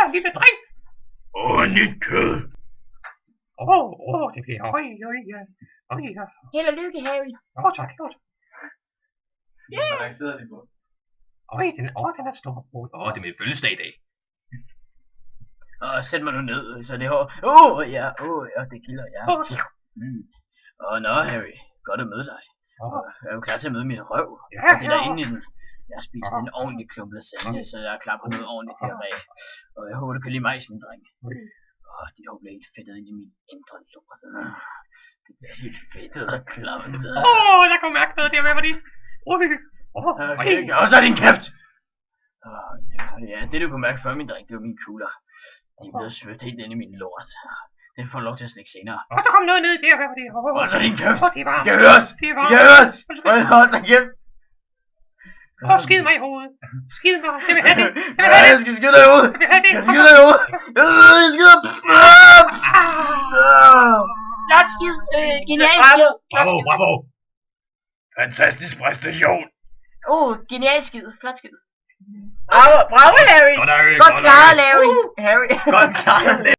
en lille dreng. Nyt kød. Det bliver Held og lykke, Harry. Tak. Hvor lang sidder de på? Den er stor. Det er min fødselsdag i dag. Sæt mig nu ned, så det hår. Ja, det kilder, ja. Nå, Harry. Godt at møde dig. Er du klar til at møde min røv? Det er derinde i den. Jeg har spist en ordentlig klump lasagne, så jeg er klar på noget ordentligt heraf. Og jeg håber, du kan lide mig, min dreng. Dit hår bliver helt fedtet ind i min indre lort. Det bliver helt fedtet og klamt. Jeg kunne mærke noget der med, fordi... Og så er din kæft! Ja, det du kunne mærke før, min dreng, det var mine kugler. De er blevet svøbt helt ind i min lort. Det får lov til at slikke senere. Der kom noget ned der, fordi... Og så din kæft! Det er varmt. Kan høres! Det er varmt. Kan høres! Hold da kæft! Skid mig i hovedet. Skid mig. Jeg vil have det. Jeg skal skide dig i hovedet! Jeg vil have det. Jeg skal skide dig i hovedet! Jeg skal skide dig! Flot skid. Genial skid. Bravo. Fantastisk præstation. Genial skid. Flot skid. Bravo, Harry! Godt, Harry. Godt klaret, Larry. Harry! Godt klaret,